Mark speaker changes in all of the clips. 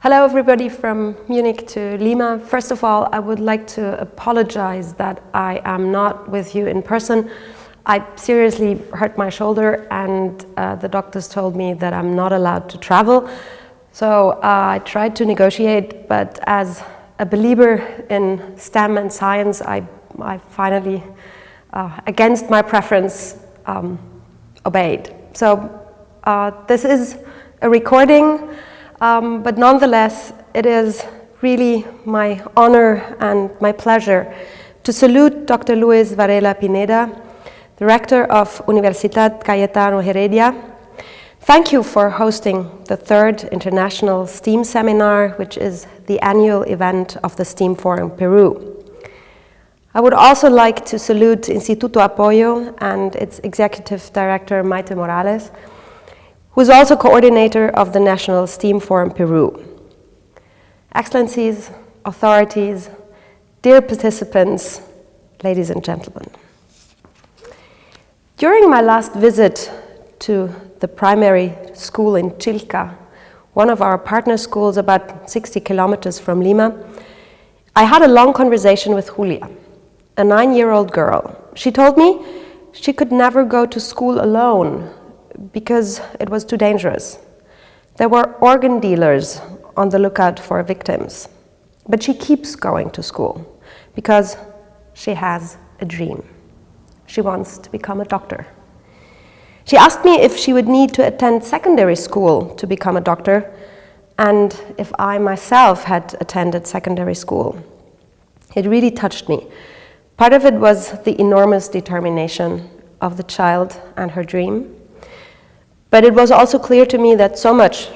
Speaker 1: Hello everybody from Munich to Lima. First of all, I would like to apologize that I am not with you in person. I seriously hurt my shoulder and the doctors told me that I'm not allowed to travel. So I tried to negotiate, but as a believer in STEM and science, I finally, against my preference, obeyed. So this is a recording. But nonetheless, it is really my honor and my pleasure to salute Dr. Luis Varela Pineda, the rector of Universidad Cayetano Heredia. Thank you for hosting the third International STEAM Seminar, which is the annual event of the STEAM Forum Peru. I would also like to salute Instituto Apoyo and its executive director, Maite Morales, who is also coordinator of the National STEAM Forum Peru. Excellencies, authorities, dear participants, ladies and gentlemen. During my last visit to the primary school in Chilca, one of our partner schools about 60 kilometers from Lima, I had a long conversation with Julia, a 9-year-old girl. She told me she could never go to school alone because it was too dangerous. There were organ dealers on the lookout for victims. But she keeps going to school because she has a dream. She wants to become a doctor. She asked me if she would need to attend secondary school to become a doctor and if I myself had attended secondary school. It really touched me. Part of it was the enormous determination of the child and her dream. But it was also clear to me that so much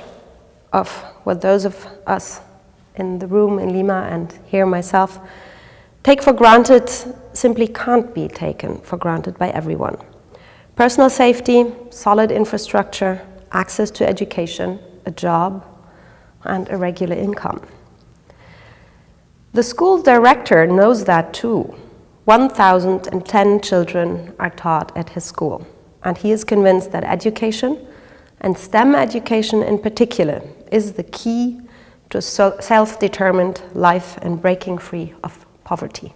Speaker 1: of what those of us in the room in Lima and here myself take for granted simply can't be taken for granted by everyone. Personal safety, solid infrastructure, access to education, a job, and a regular income. The school director knows that too. 1,010 children are taught at his school. And he is convinced that education, and STEM education in particular, is the key to a self-determined life and breaking free of poverty.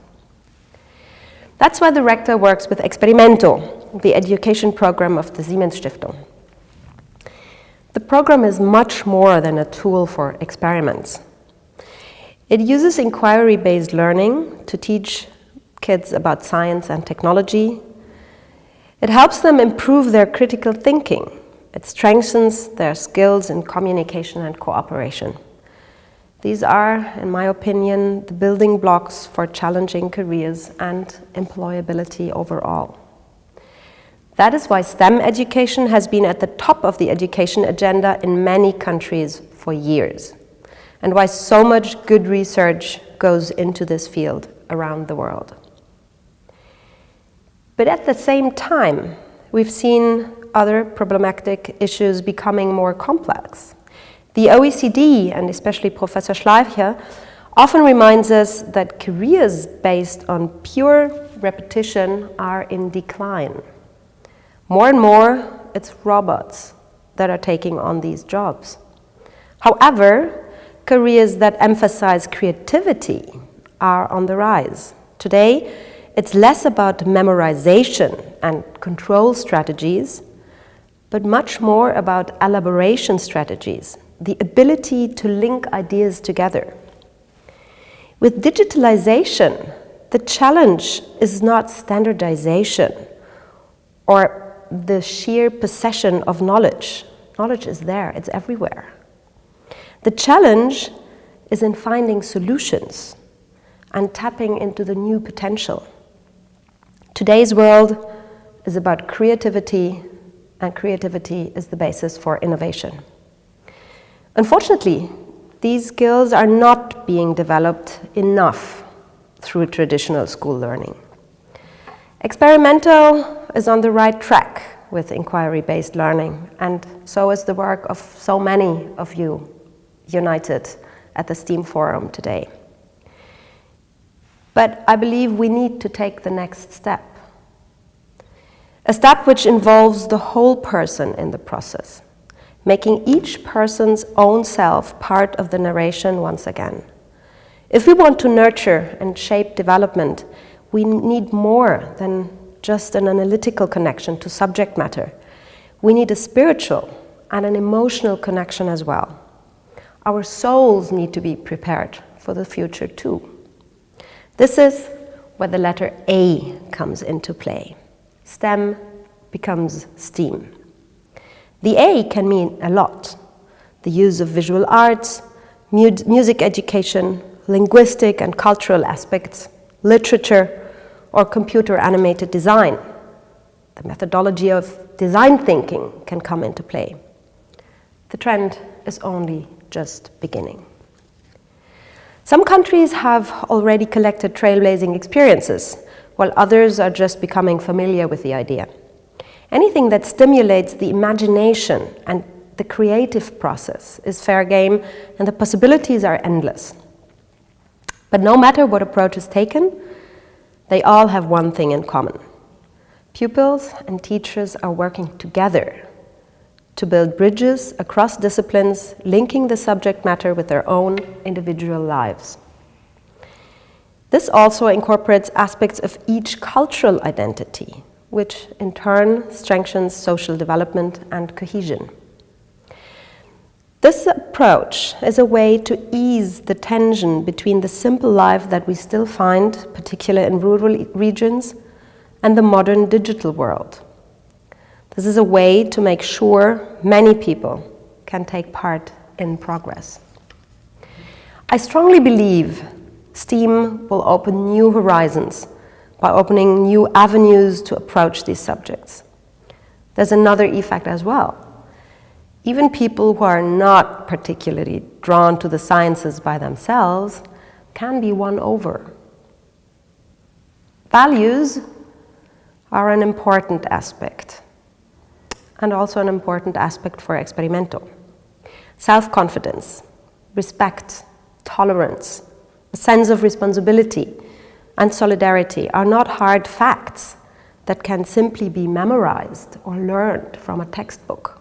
Speaker 1: That's why the rector works with Experimento, the education program of the Siemens Stiftung. The program is much more than a tool for experiments. It uses inquiry-based learning to teach kids about science and technology. It helps them improve their critical thinking. It strengthens their skills in communication and cooperation. These are, in my opinion, the building blocks for challenging careers and employability overall. That is why STEM education has been at the top of the education agenda in many countries for years, and why so much good research goes into this field around the world. But at the same time, we've seen other problematic issues becoming more complex. The OECD, and especially Professor Schleicher, often reminds us that careers based on pure repetition are in decline. More and more, it's robots that are taking on these jobs. However, careers that emphasize creativity are on the rise. Today, it's less about memorization and control strategies, but much more about elaboration strategies, the ability to link ideas together. With digitalization, the challenge is not standardization or the sheer possession of knowledge. Knowledge is there, it's everywhere. The challenge is in finding solutions and tapping into the new potential. Today's world is about creativity, and creativity is the basis for innovation. Unfortunately, these skills are not being developed enough through traditional school learning. Experimento is on the right track with inquiry-based learning, and so is the work of so many of you united at the STEAM Forum today. But I believe we need to take the next step. A step which involves the whole person in the process. making each person's own self part of the narration once again. If we want to nurture and shape development, we need more than just an analytical connection to subject matter. We need a spiritual and an emotional connection as well. Our souls need to be prepared for the future too. This is where the letter A comes into play. STEM becomes STEAM. The A can mean a lot. The use of visual arts, music education, linguistic and cultural aspects, literature, or computer-animated design. The methodology of design thinking can come into play. The trend is only just beginning. Some countries have already collected trailblazing experiences, while others are just becoming familiar with the idea. Anything that stimulates the imagination and the creative process is fair game, and the possibilities are endless. But no matter what approach is taken, they all have one thing in common. Pupils and teachers are working together to build bridges across disciplines, linking the subject matter with their own individual lives. This also incorporates aspects of each cultural identity, which in turn strengthens social development and cohesion. This approach is a way to ease the tension between the simple life that we still find, particularly in rural regions, and the modern digital world. This is a way to make sure many people can take part in progress. I strongly believe STEAM will open new horizons by opening new avenues to approach these subjects. There's another effect as well. Even people who are not particularly drawn to the sciences by themselves can be won over. Values are an important aspect, and also an important aspect for Experimento. Self-confidence, respect, tolerance, a sense of responsibility, and solidarity are not hard facts that can simply be memorized or learned from a textbook.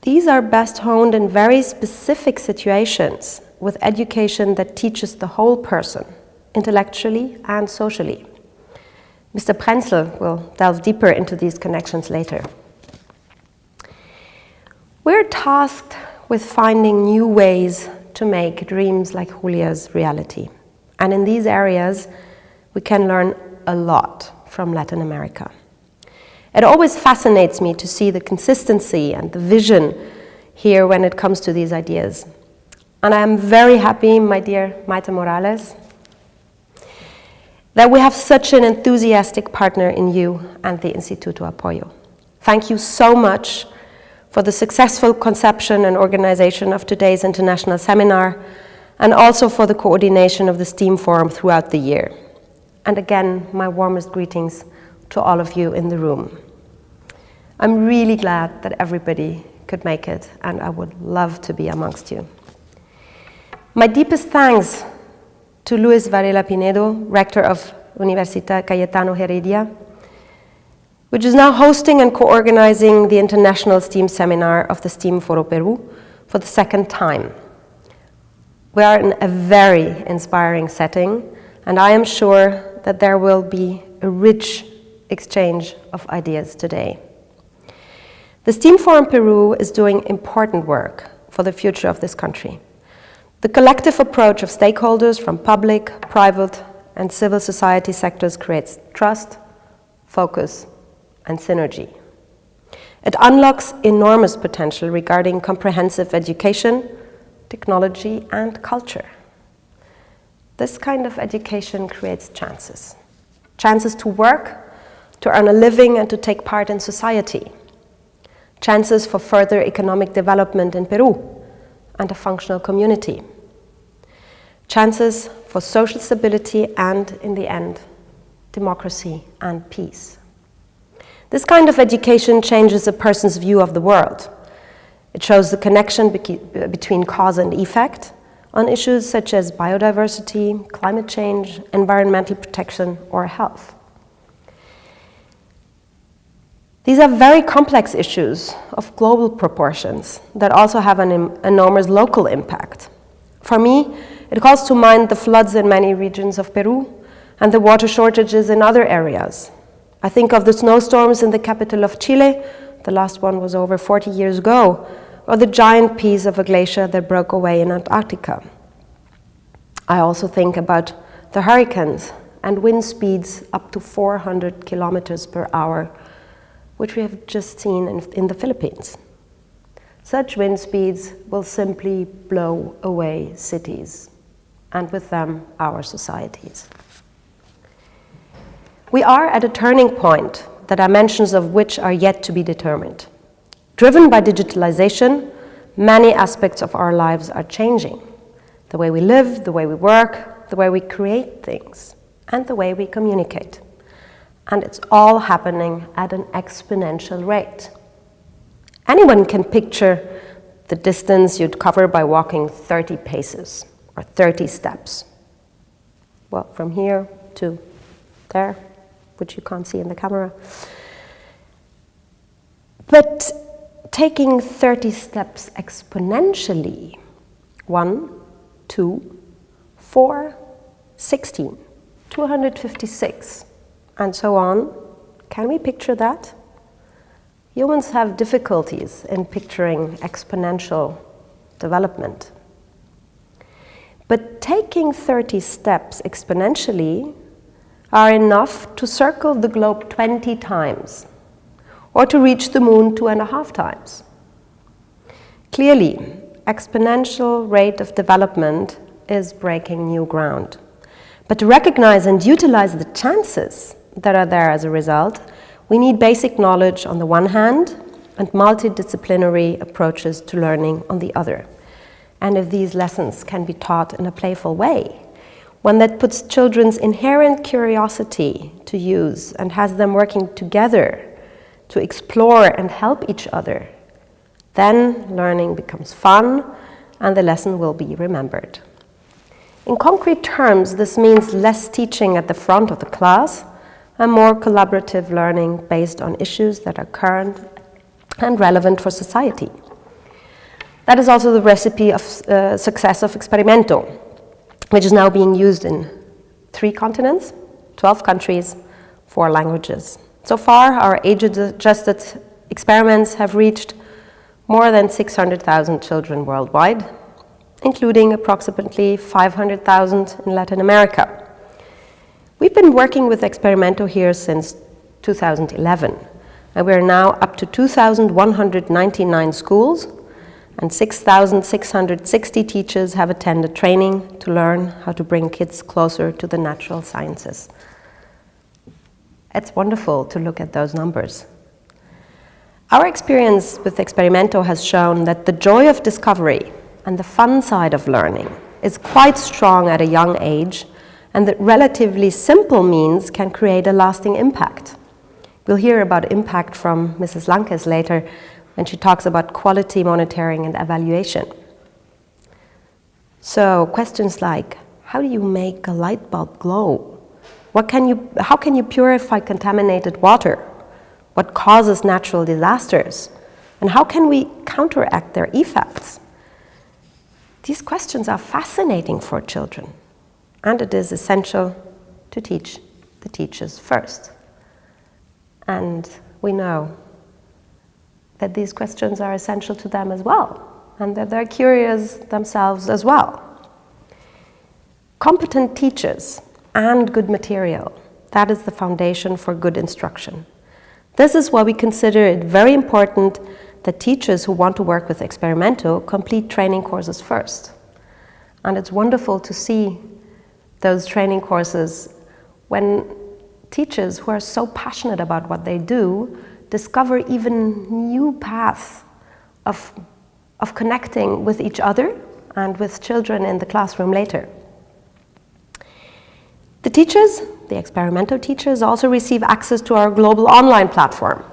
Speaker 1: These are best honed in very specific situations with education that teaches the whole person, intellectually and socially. Mr. Prenzel will delve deeper into these connections later. We're tasked with finding new ways to make dreams like Julia's reality. And in these areas, we can learn a lot from Latin America. It always fascinates me to see the consistency and the vision here when it comes to these ideas. And I am very happy, my dear Maite Morales, that we have such an enthusiastic partner in you and the Instituto Apoyo. Thank you so much for the successful conception and organization of today's international seminar, and also for the coordination of the STEAM Forum throughout the year. And again, my warmest greetings to all of you in the room. I'm really glad that everybody could make it, and I would love to be amongst you. My deepest thanks to Luis Varela Pinedo, Rector of Universidad Cayetano Heredia, which is now hosting and co-organizing the International STEAM Seminar of the STEAM Foro Peru for the second time. We are in a very inspiring setting, and I am sure that there will be a rich exchange of ideas today. The STEAM Forum Peru is doing important work for the future of this country. The collective approach of stakeholders from public, private, and civil society sectors creates trust, focus, and synergy. It unlocks enormous potential regarding comprehensive education, technology, and culture. This kind of education creates chances. Chances to work, to earn a living, and to take part in society. Chances for further economic development in Peru and a functional community. Chances for social stability and, in the end, democracy and peace. This kind of education changes a person's view of the world. It shows the connection between cause and effect on issues such as biodiversity, climate change, environmental protection, or health. These are very complex issues of global proportions that also have an enormous local impact. For me, it calls to mind the floods in many regions of Peru and the water shortages in other areas. I think of the snowstorms in the capital of Chile, the last one was over 40 years ago, or the giant piece of a glacier that broke away in Antarctica. I also think about the hurricanes and wind speeds up to 400 kilometers per hour, which we have just seen in the Philippines. Such wind speeds will simply blow away cities, and with them, our societies. We are at a turning point, the dimensions of which are yet to be determined. Driven by digitalization, many aspects of our lives are changing. The way we live, the way we work, the way we create things, and the way we communicate. And it's all happening at an exponential rate. Anyone can picture the distance you'd cover by walking 30 paces or 30 steps. Well, from here to there, which you can't see in the camera. But taking 30 steps exponentially, 1, 2, 4, 16, 256, and so on, can we picture that? Humans have difficulties in picturing exponential development. But taking 30 steps exponentially are enough to circle the globe 20 times, or to reach the moon 2.5 times. Clearly, exponential rate of development is breaking new ground. But to recognize and utilize the chances that are there as a result, we need basic knowledge on the one hand and multidisciplinary approaches to learning on the other. And if these lessons can be taught in a playful way, one that puts children's inherent curiosity to use and has them working together to explore and help each other, then learning becomes fun and the lesson will be remembered. In concrete terms, this means less teaching at the front of the class and more collaborative learning based on issues that are current and relevant for society. That is also the recipe of success of Experimento, which is now being used in 3 continents, 12 countries, 4 languages. So far, our age-adjusted experiments have reached more than 600,000 children worldwide, including approximately 500,000 in Latin America. We've been working with Experimento here since 2011, and we are now up to 2,199 schools, and 6,660 teachers have attended training to learn how to bring kids closer to the natural sciences. It's wonderful to look at those numbers. Our experience with Experimento has shown that the joy of discovery and the fun side of learning is quite strong at a young age, and that relatively simple means can create a lasting impact. We'll hear about impact from Mrs. Lankes later when she talks about quality monitoring and evaluation. So questions like, how do you make a light bulb glow? How can you purify contaminated water? What causes natural disasters? And how can we counteract their effects? These questions are fascinating for children, and it is essential to teach the teachers first. And we know that these questions are essential to them as well, and that they're curious themselves as well. Competent teachers and good material, that is the foundation for good instruction. This is why we consider it very important that teachers who want to work with Experimento complete training courses first. And it's wonderful to see those training courses when teachers who are so passionate about what they do discover even new paths of connecting with each other and with children in the classroom later. The teachers, the Experimento teachers, also receive access to our global online platform,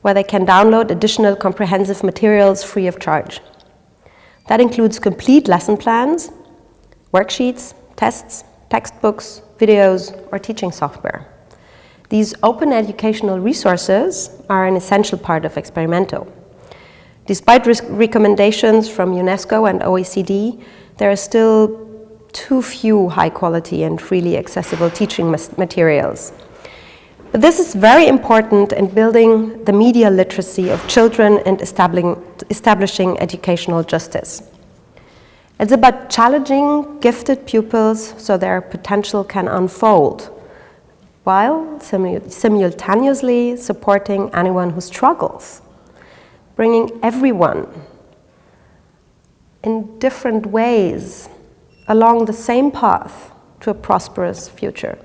Speaker 1: where they can download additional comprehensive materials free of charge. That includes complete lesson plans, worksheets, tests, textbooks, videos, or teaching software. These open educational resources are an essential part of Experimento. Despite recommendations from UNESCO and OECD, there are still too few high-quality and freely accessible teaching materials. But this is very important in building the media literacy of children and establishing educational justice. It's about challenging gifted pupils so their potential can unfold, while simultaneously supporting anyone who struggles, bringing everyone in different ways along the same path to a prosperous future.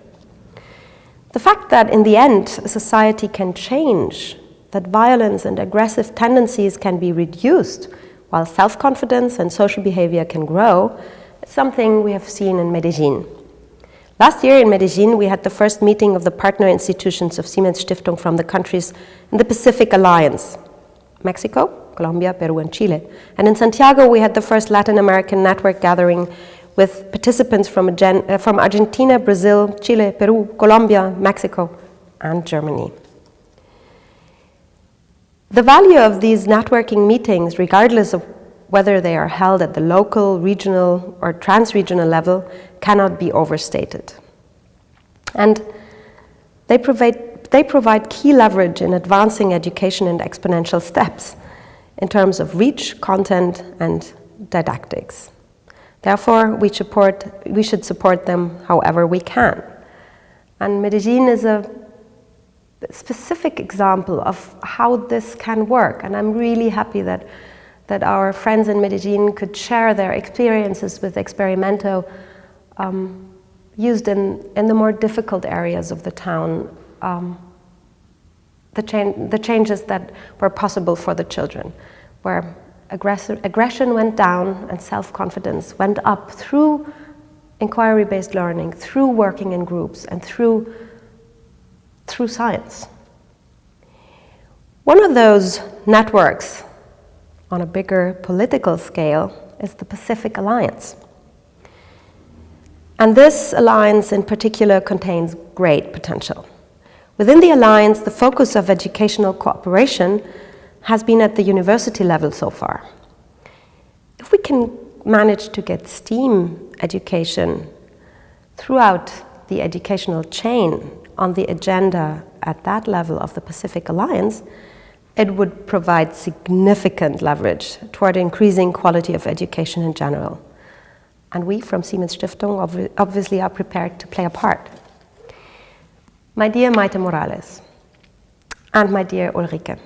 Speaker 1: The fact that in the end a society can change, that violence and aggressive tendencies can be reduced while self-confidence and social behavior can grow, is something we have seen in Medellin. Last year in Medellin, we had the first meeting of the partner institutions of Siemens Stiftung from the countries in the Pacific Alliance, Mexico, Colombia, Peru, and Chile. And in Santiago, we had the first Latin American network gathering with participants from Argentina, Brazil, Chile, Peru, Colombia, Mexico, and Germany. The value of these networking meetings, regardless of whether they are held at the local, regional, or trans-regional level, cannot be overstated. And they provide key leverage in advancing education in exponential steps in terms of reach, content, and didactics. Therefore, we should support them however we can. And Medellin is a specific example of how this can work. And I'm really happy that our friends in Medellin could share their experiences with Experimento used in the more difficult areas of the town, the changes that were possible for the children, where aggression went down and self-confidence went up through inquiry-based learning, through working in groups, and through science. One of those networks on a bigger political scale is the Pacific Alliance. And this alliance in particular contains great potential. Within the alliance, the focus of educational cooperation has been at the university level so far. If we can manage to get STEAM education throughout the educational chain on the agenda at that level of the Pacific Alliance, it would provide significant leverage toward increasing quality of education in general. And we from Siemens Stiftung obviously are prepared to play a part. My dear Maite Morales, and my dear Ulrike,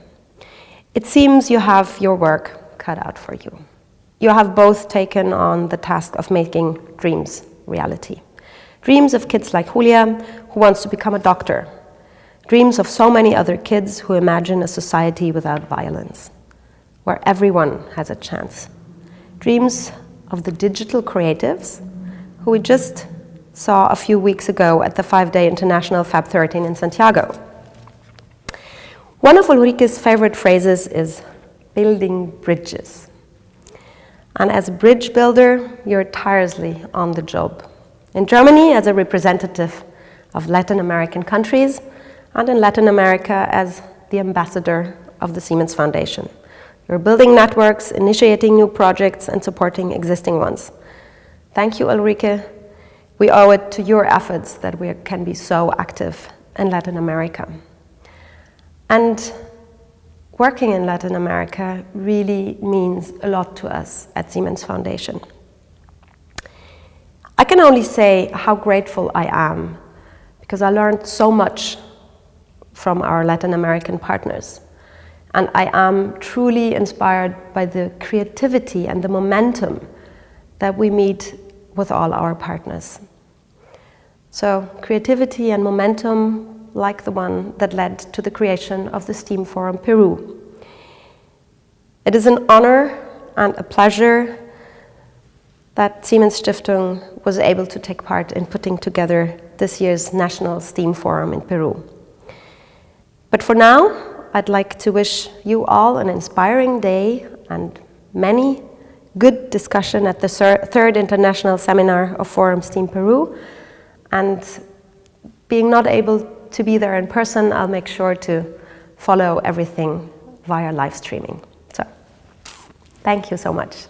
Speaker 1: it seems you have your work cut out for you. You have both taken on the task of making dreams reality. Dreams of kids like Julia, who wants to become a doctor. Dreams of so many other kids who imagine a society without violence, where everyone has a chance. Dreams of the digital creatives, who we just saw a few weeks ago at the 5-day International Fab 13 in Santiago. One of Ulrike's favorite phrases is building bridges. And as a bridge builder, you're tirelessly on the job. In Germany, as a representative of Latin American countries, and in Latin America as the ambassador of the Siemens Foundation. You're building networks, initiating new projects, and supporting existing ones. Thank you, Ulrike. We owe it to your efforts that we can be so active in Latin America. And working in Latin America really means a lot to us at Siemens Foundation. I can only say how grateful I am, because I learned so much from our Latin American partners. And I am truly inspired by the creativity and the momentum that we meet with all our partners. So creativity and momentum like the one that led to the creation of the STEAM Forum Peru. It is an honor and a pleasure that Siemens Stiftung was able to take part in putting together this year's National STEAM Forum in Peru. But for now, I'd like to wish you all an inspiring day and many good discussion at the third International Seminar of Forum STEAM Peru. And being not able to be there in person, I'll make sure to follow everything via live streaming. So, thank you so much.